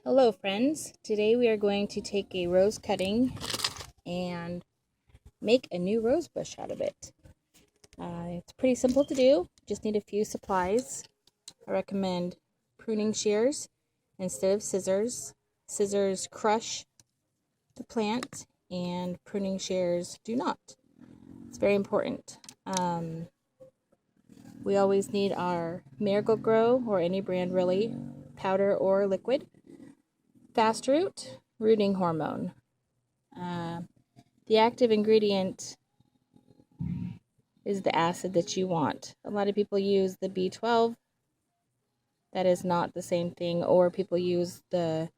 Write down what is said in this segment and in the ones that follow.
Hello friends, today we are going to take a rose cutting and make a new rose bush out of it. It's pretty simple to do, just need a few supplies. I recommend pruning shears instead of scissors. Scissors crush the plant and pruning shears do not. It's very important. We always need our Miracle-Gro, or any brand really, powder or liquid, fast root, rooting hormone. The active ingredient is the acid that you want. A lot of people use the B12. That is not the same thing. Or people use the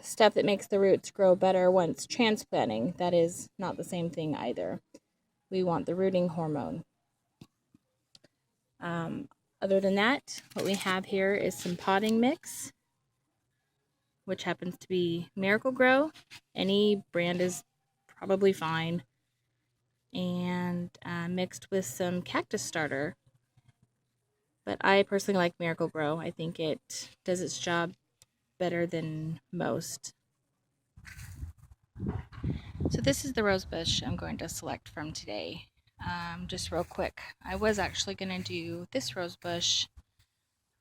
stuff that makes the roots grow better once transplanting. That is not the same thing either. We want the rooting hormone. Other than that, what we have here is some potting mix, which happens to be Miracle-Gro. Any brand is probably fine. And mixed with some cactus starter. But I personally like Miracle-Gro. I think it does its job better than most. So this is the rose bush I'm going to select from today. Just real quick, I was actually going to do this rose bush,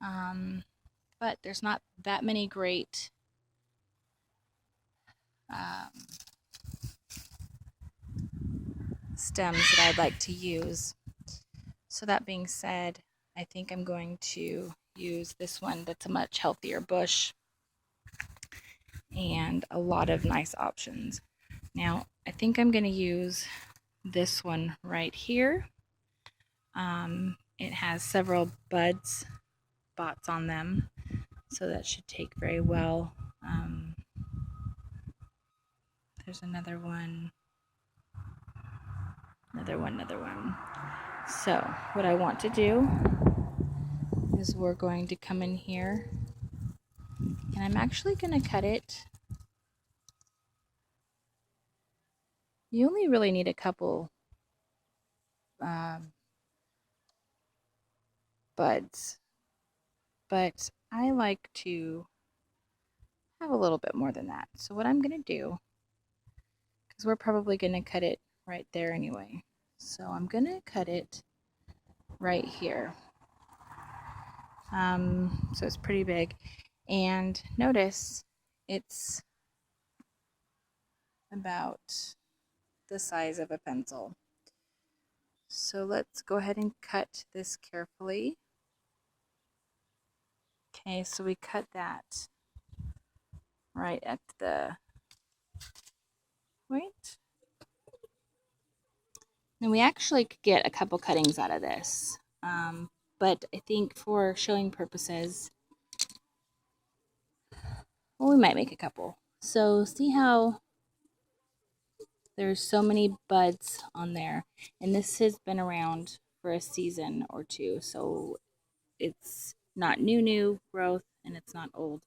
but there's not that many great stems that I'd like to use. So that being said, I think I'm going to use this one that's a much healthier bush and a lot of nice options. Now, I think I'm going to use this one right here. It has several spots on them, so that should take very well. There's another one. So, what I want to do is we're going to come in here, and I'm actually going to cut it. You only really need a couple buds, but I like to have a little bit more than that. So what I'm going to do, because we're probably going to cut it right there anyway, so I'm going to cut it right here. So it's pretty big, and notice it's about the size of a pencil. So let's go ahead and cut this carefully. Okay, so we cut that right at the point. And we actually could get a couple cuttings out of this, but I think for showing purposes, well, we might make a couple. So see how there's so many buds on there, and this has been around for a season or two, so it's not new growth and it's not old.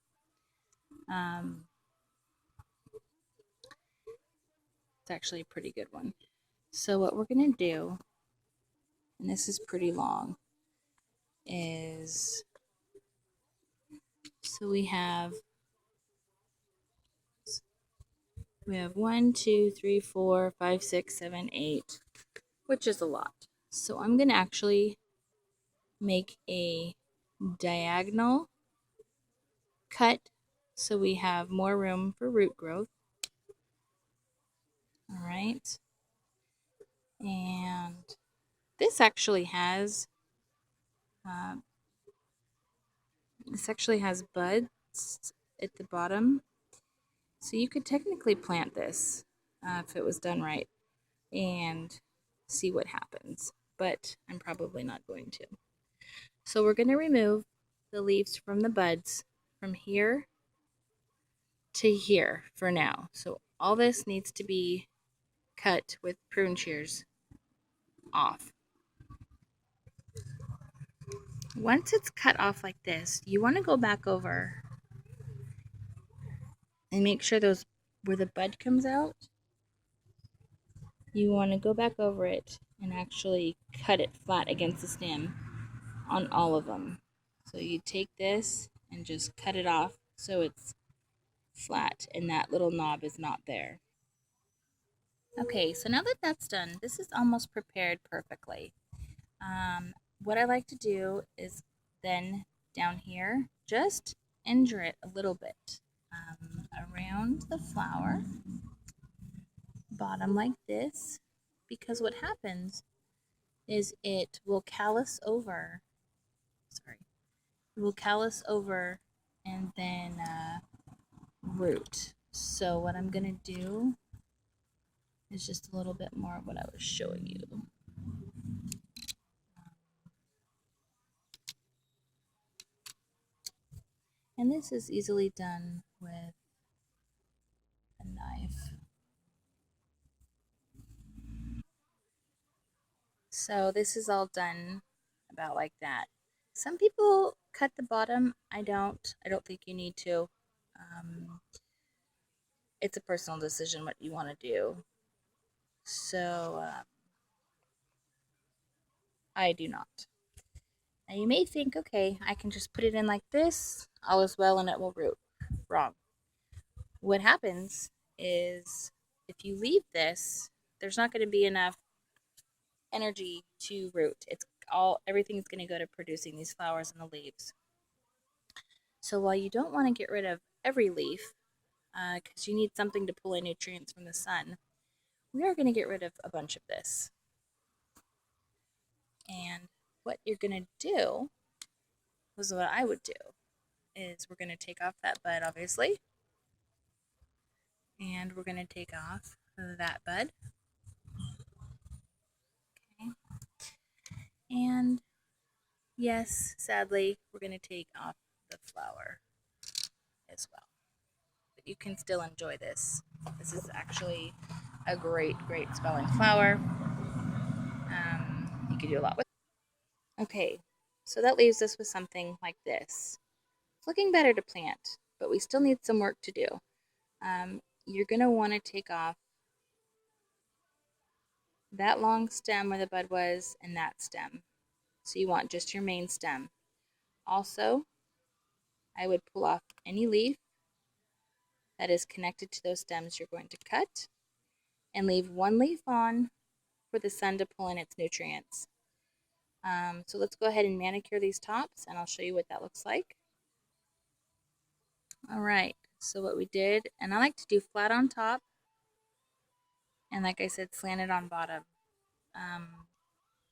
It's actually a pretty good one. So what we're gonna do, and this is pretty long, is so we have 1, 2, 3, 4, 5, 6, 7, 8, which is a lot. So I'm gonna actually make a diagonal cut so we have more room for root growth. All right, and this actually has buds at the bottom, so you could technically plant this if it was done right and see what happens, but I'm probably not going to. So we're going to remove the leaves from the buds from here to here for now. So all this needs to be cut with prune shears off. Once it's cut off like this, you want to go back over and make sure those where the bud comes out, you want to go back over it and actually cut it flat against the stem on all of them. So you take this and just cut it off so it's flat and that little knob is not there. Okay, so now that that's done, this is almost prepared perfectly. What I like to do is then down here, just injure it a little bit around the flower, bottom like this, because what happens is it will callus over, sorry, it will callus over and then root. So what I'm going to do is just a little bit more of what I was showing you. And this is easily done with a knife. So this is all done about like that. Some people cut the bottom. I don't. I don't think you need to. It's a personal decision what you want to do. So I do not. Now you may think, okay, I can just put it in like this, all is well, and it will root. Wrong. What happens is if you leave this, there's not going to be enough energy to root. It's all everything's going to go to producing these flowers and the leaves. So while you don't want to get rid of every leaf, because you need something to pull in nutrients from the sun, we are going to get rid of a bunch of this. And what you're going to do was what I would do is we're going to take off that bud, obviously, and we're going to take off that bud. Okay. And yes, sadly, we're going to take off the flower as well. But you can still enjoy this. This is actually a great smelling flower. You can do a lot with it. Okay, so that leaves us with something like this. It's looking better to plant, but we still need some work to do. You're going to want to take off that long stem where the bud was and that stem. So you want just your main stem. Also, I would pull off any leaf that is connected to those stems you're going to cut and leave one leaf on for the sun to pull in its nutrients. So let's go ahead and manicure these tops and I'll show you what that looks like. Alright, so what we did, and I like to do flat on top and like I said, slanted on bottom.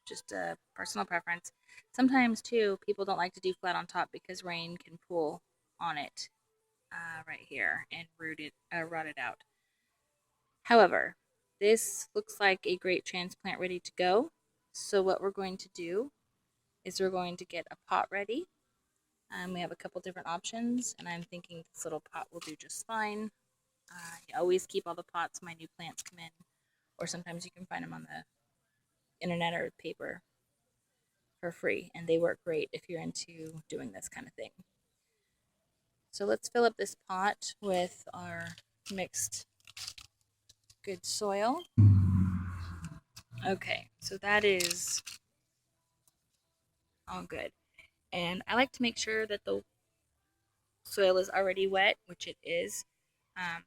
Just a personal preference. Sometimes too, people don't like to do flat on top because rain can pool on it right here and rot it out. However, this looks like a great transplant ready to go. So what we're going to do is we're going to get a pot ready. We have a couple different options, and I'm thinking this little pot will do just fine. I always keep all the pots my new plants come in, or sometimes you can find them on the internet or paper for free, and they work great if you're into doing this kind of thing. So let's fill up this pot with our mixed good soil. Okay, so that is all good. And I like to make sure that the soil is already wet, which it is,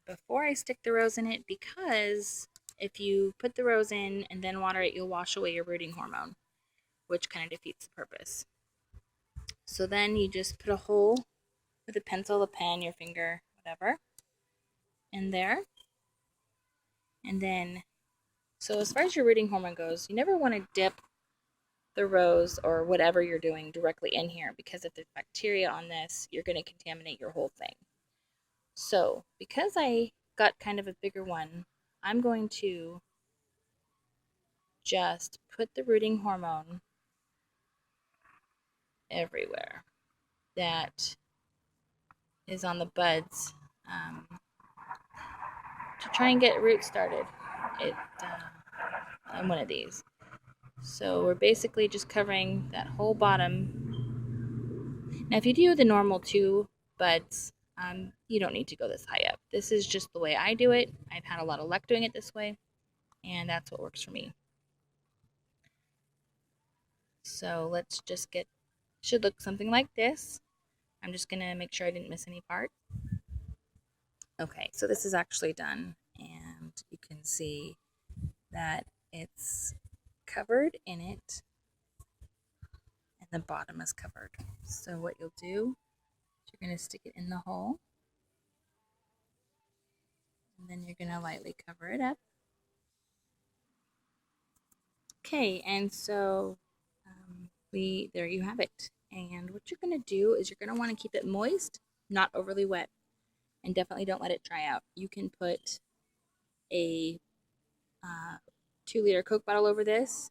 before I stick the rose in it, because if you put the rose in and then water it, you'll wash away your rooting hormone, which kind of defeats the purpose. So then you just put a hole with a pencil, a pen, your finger, whatever, in there. And then, so as far as your rooting hormone goes, you never want to dip the rose or whatever you're doing directly in here, because if there's bacteria on this, you're going to contaminate your whole thing. So because I got kind of a bigger one, I'm going to just put the rooting hormone everywhere that is on the buds to try and get roots started on one of these. So we're basically just covering that whole bottom. Now if you do the normal 2 buds, you don't need to go this high up. This is just the way I do it. I've had a lot of luck doing it this way, and that's what works for me. So let's just should look something like this. I'm just gonna make sure I didn't miss any part. Okay, so this is actually done, and you can see that it's covered in it and the bottom is covered. So what you'll do is you're gonna stick it in the hole, and then you're gonna lightly cover it up. Okay, and so there you have it. And what you're gonna do is you're gonna want to keep it moist, not overly wet, and definitely don't let it dry out. You can put a 2-liter Coke bottle over this,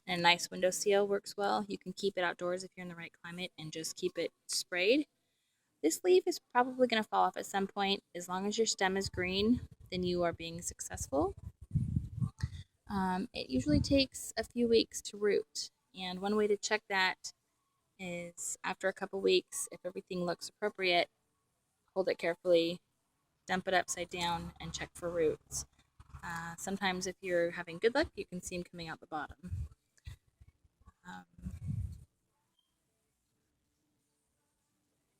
and a nice window seal works well. You can keep it outdoors if you're in the right climate and just keep it sprayed. This leaf is probably going to fall off at some point. As long as your stem is green, then you are being successful. It usually takes a few weeks to root, and one way to check that is after a couple weeks, if everything looks appropriate, hold it carefully, dump it upside down, and check for roots. Sometimes if you're having good luck, you can see them coming out the bottom.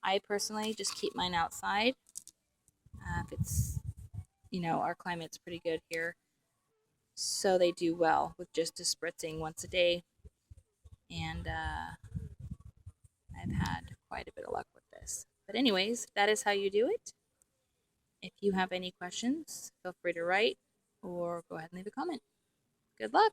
I personally just keep mine outside. If it's, our climate's pretty good here, so they do well with just a spritzing once a day. And I've had quite a bit of luck with this. But anyways, that is how you do it. If you have any questions, feel free to write or go ahead and leave a comment. Good luck!